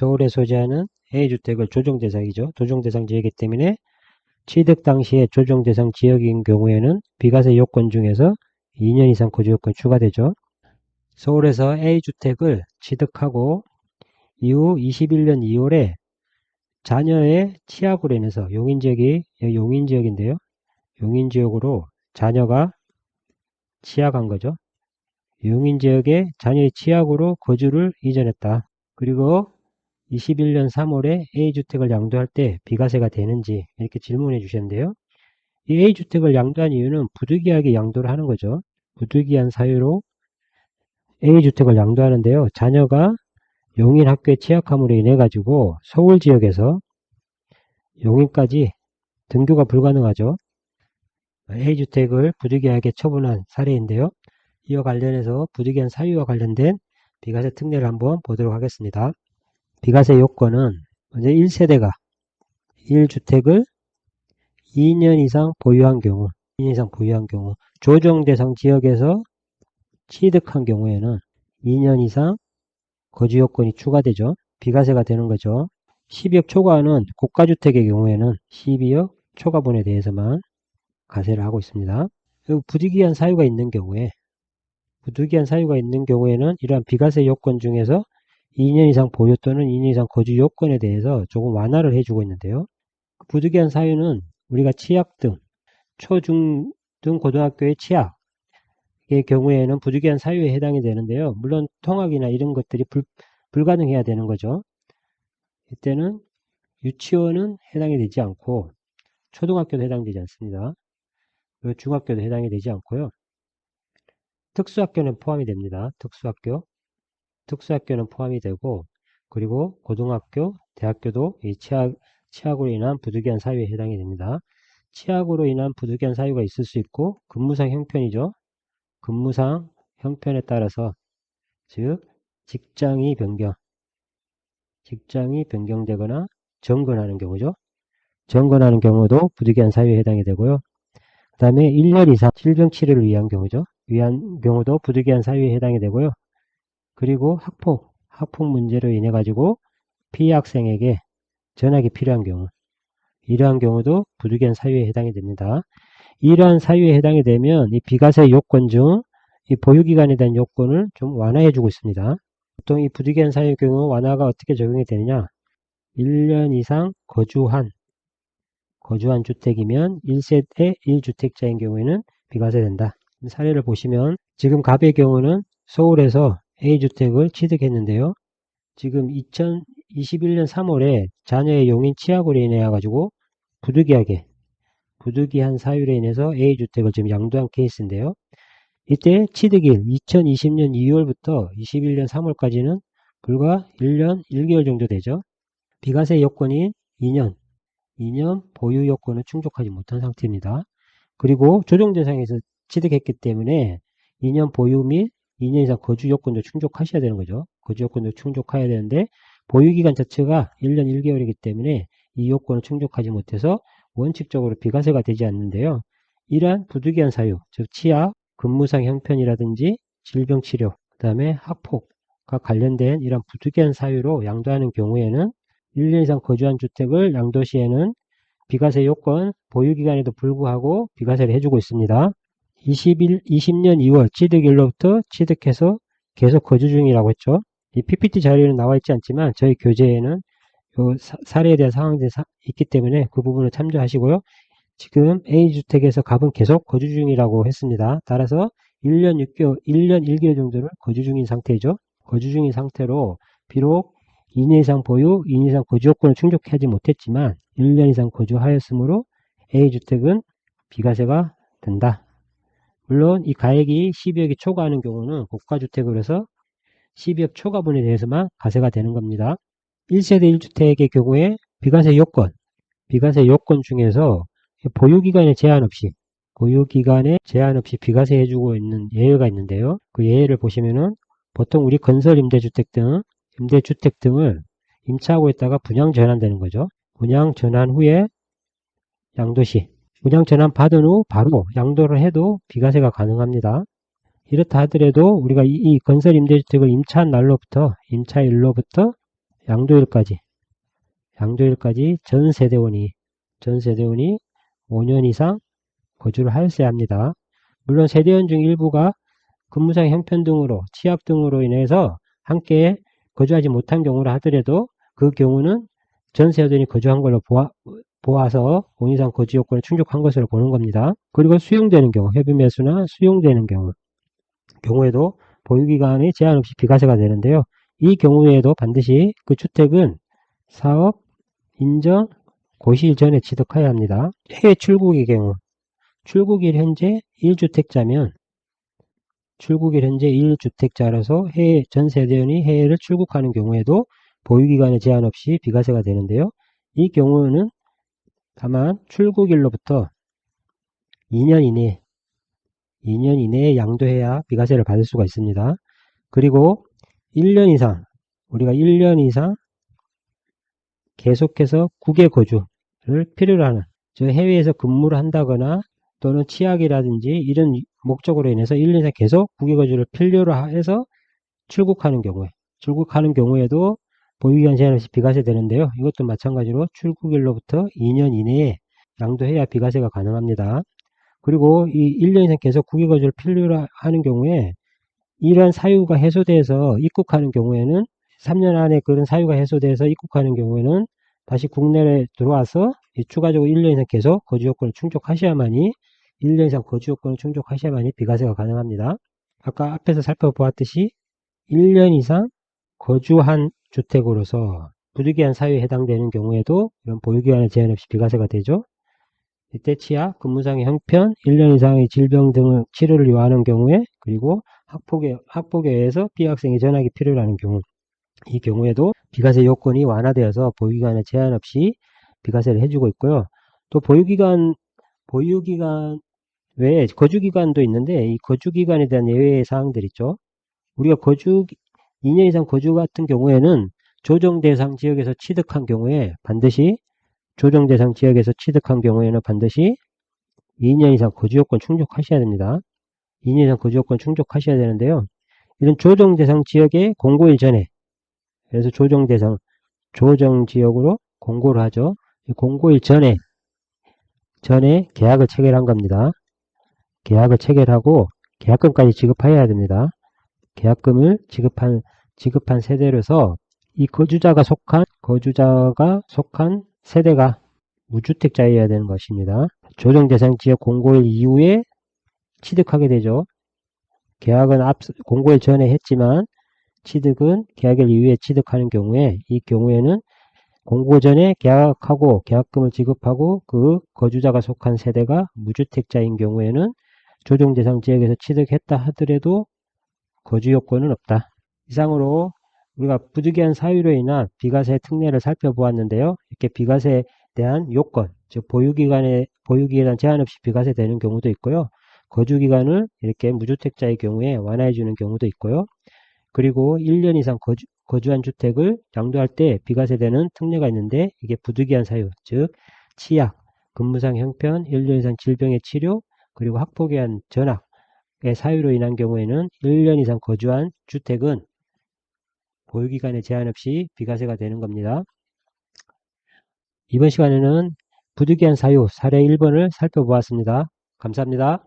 서울에 소재하는 A주택을 조정대상이죠. 조정대상 지역이기 때문에 취득 당시에 조정대상 지역인 경우에는 비과세 요건 중에서 2년 이상 거주 요건 추가되죠. 서울에서 A주택을 취득하고 이후 21년 2월에 자녀의 치약으로 인해서 용인지역이 용인지역인데요. 용인지역으로 자녀가 치약한 거죠. 용인지역에 자녀의 치약으로 거주를 이전했다. 그리고 21년 3월에 A주택을 양도할 때 비과세가 되는지 이렇게 질문해 주셨는데요. 이 A주택을 양도한 이유는 부득이하게 양도를 하는 거죠. 부득이한 사유로 A주택을 양도하는데요. 자녀가 용인학교에 취약함으로 인해 가지고 서울지역에서 용인까지 등교가 불가능하죠. A주택을 부득이하게 처분한 사례인데요. 이와 관련해서 부득이한 사유와 관련된 비과세 특례를 한번 보도록 하겠습니다. 비과세 요건은 먼저 1세대가 1주택을 2년 이상 보유한 경우, 조정대상 지역에서 취득한 경우에는 2년 이상 거주 요건이 추가되죠. 비과세가 되는 거죠. 12억 초과하는 고가주택의 경우에는 12억 초과분에 대해서만 과세를 하고 있습니다. 부득이한 사유가 있는 경우에는 이러한 비과세 요건 중에서 2년 이상 보유 또는 2년 이상 거주 요건에 대해서 조금 완화를 해주고 있는데요. 부득이한 사유는 우리가 치약 등 초중 등 고등학교의 치약의 경우에는 부득이한 사유에 해당이 되는데요. 물론 통학이나 이런 것들이 불가능해야 되는 거죠. 이때는 유치원은 해당이 되지 않고 초등학교도 해당되지 않습니다. 그리고 중학교도 해당이 되지 않고요. 특수학교는 포함이 됩니다. 특수학교는 포함이 되고, 그리고 고등학교, 대학교도 이 치약으로 인한 부득이한 사유에 해당이 됩니다. 치약으로 인한 부득이한 사유가 있을 수 있고, 근무상 형편이죠. 근무상 형편에 따라서, 즉 직장이 변경되거나 정근하는 경우죠. 정근하는 경우도 부득이한 사유에 해당이 되고요. 그 다음에 1년 이상 질병 치료를 위한 경우도 부득이한 사유에 해당이 되고요. 그리고 학폭 문제로 인해 가지고 피해 학생에게 전학이 필요한 경우, 이러한 경우도 부득이한 사유에 해당이 됩니다. 이러한 사유에 해당이 되면 이 비과세 요건 중 이 보유기간에 대한 요건을 좀 완화해 주고 있습니다. 보통 이 부득이한 사유의 경우 완화가 어떻게 적용이 되느냐? 1년 이상 거주한 주택이면 1세대 1주택자인 경우에는 비과세 된다. 사례를 보시면 지금 갑의 경우는 서울에서 A주택을 취득했는데요. 지금 2021년 3월에 자녀의 용인 치약으로 인해 가지고 부득이한 사유로 인해서 A주택을 지금 양도한 케이스인데요. 이때 취득일 2020년 2월부터 21년 3월까지는 불과 1년 1개월 정도 되죠. 비과세 요건인 2년 보유 요건을 충족하지 못한 상태입니다. 그리고 조정대상에서 취득했기 때문에 2년 보유 및 2년 이상 거주 요건도 충족하셔야 되는 거죠. 거주 요건도 충족해야 되는데 보유기간 자체가 1년 1개월이기 때문에 이 요건을 충족하지 못해서 원칙적으로 비과세가 되지 않는데요. 이러한 부득이한 사유, 즉 치약, 근무상 형편이라든지 질병치료, 그 다음에 학폭과 관련된 이런 부득이한 사유로 양도하는 경우에는 1년 이상 거주한 주택을 양도 시에는 비과세 요건 보유기간에도 불구하고 비과세를 해주고 있습니다. 20년 2월 취득일로부터 취득해서 계속 거주 중이라고 했죠. 이 PPT 자료에는 나와 있지 않지만 저희 교재에는 요 사례에 대한 상황들이 있기 때문에 그 부분을 참조하시고요. 지금 A주택에서 갑은 계속 거주 중이라고 했습니다. 따라서 1년 1개월 정도를 거주 중인 상태죠. 거주 중인 상태로 비록 2년 이상 보유, 2년 이상 거주 요건을 충족하지 못했지만 1년 이상 거주하였으므로 A주택은 비과세가 된다. 물론 이 가액이 12억이 초과하는 경우는 고가주택으로 해서 12억 초과분에 대해서만 과세가 되는 겁니다. 1세대 1주택의 경우에 비과세 요건 중에서 보유기간에 제한 없이 비과세 해주고 있는 예외가 있는데요. 그 예외를 보시면은 보통 우리 건설 임대주택 등을 임차하고 있다가 분양 전환되는 거죠. 분양 전환 후에 양도시, 분양 전환 받은 후 바로 양도를 해도 비과세가 가능합니다. 이렇다 하더라도 우리가 이 건설 임대주택을 임차한 날로부터, 임차일로부터 양도일까지 전 세대원이 5년 이상 거주를 하였어야 합니다. 물론 세대원 중 일부가 근무상 형편 등으로 취약 등으로 인해서 함께 거주하지 못한 경우라 하더라도 그 경우는 전 세대원이 거주한 걸로 보아서 5년 이상 거주 요건을 충족한 것으로 보는 겁니다. 그리고 수용되는 경우, 협의 매수나 수용되는 경우에도 보유기간에 제한 없이 비과세가 되는데요. 이 경우에도 반드시 그 주택은 사업, 인정, 고시일 전에 취득해야 합니다. 해외 출국의 경우, 출국일 현재 1주택자면 출국일 현재 1주택자라서 해외 전 세대원이 해외를 출국하는 경우에도 보유기간에 제한 없이 비과세가 되는데요. 이 경우는 다만 출국일로부터 2년 이내에 양도해야 비과세를 받을 수가 있습니다. 그리고 1년 이상, 우리가 1년 이상 계속해서 국외 거주를 필요로 하는, 해외에서 근무를 한다거나 또는 취약이라든지 이런 목적으로 인해서 1년 이상 계속 국외 거주를 필요로 해서 출국하는 경우에도 보유기간 제한 없이 비과세 되는데요. 이것도 마찬가지로 출국일로부터 2년 이내에 양도해야 비과세가 가능합니다. 그리고 이 1년 이상 계속 국외 거주를 필요로 하는 경우에 이러한 사유가 해소돼서 입국하는 경우에는 3년 안에 그런 사유가 해소돼서 입국하는 경우에는 다시 국내에 들어와서 추가적으로 1년 이상 계속 거주 요건을 충족하셔야만이 1년 이상 거주 요건을 충족하셔야만이 비과세가 가능합니다. 아까 앞에서 살펴보았듯이 1년 이상 거주한 주택으로서 부득이한 사유에 해당되는 경우에도 이런 보유기간에 제한 없이 비과세가 되죠. 이때 치아, 근무상의 형편, 1년 이상의 질병 등의 치료를 요하는 경우에, 그리고 학폭에 의해서 비학생의 전학이 필요로 하는 경우, 이 경우에도 비과세 요건이 완화되어서 보유기간에 제한 없이 비과세를 해주고 있고요. 또 보유기간 외에 거주기간도 있는데, 이 거주기간에 대한 예외 사항들 있죠. 우리가 2년 이상 거주 같은 경우에는 조정 대상 지역에서 취득한 경우에 반드시 2년 이상 거주 요건 충족하셔야 됩니다. 2년 이상 거주 요건 충족하셔야 되는데요. 이런 조정 대상 지역에 공고일 전에, 그래서 조정 지역으로 공고를 하죠. 공고일 전에 계약을 체결한 겁니다. 계약을 체결하고 계약금까지 지급해야 됩니다. 계약금을 지급한 세대로서 이 거주자가 속한 세대가 무주택자여야 되는 것입니다. 조정 대상 지역 공고일 이후에 취득하게 되죠. 계약은 공고일 전에 했지만 취득은 계약일 이후에 취득하는 경우에, 이 경우에는 공고 전에 계약하고 계약금을 지급하고 그 거주자가 속한 세대가 무주택자인 경우에는 조정 대상 지역에서 취득했다 하더라도 거주 요건은 없다. 이상으로 우리가 부득이한 사유로 인한 비과세 특례를 살펴보았는데요. 이렇게 비과세에 대한 요건, 즉 보유기간 제한 없이 비과세 되는 경우도 있고요. 거주기간을 이렇게 무주택자의 경우에 완화해주는 경우도 있고요. 그리고 1년 이상 거주한 주택을 양도할 때 비과세되는 특례가 있는데, 이게 부득이한 사유, 즉 치약, 근무상 형편, 1년 이상 질병의 치료, 그리고 학폭에 의한 전학의 사유로 인한 경우에는 1년 이상 거주한 주택은 보유기간에 제한 없이 비과세가 되는 겁니다. 이번 시간에는 부득이한 사유 사례 1번을 살펴보았습니다. 감사합니다.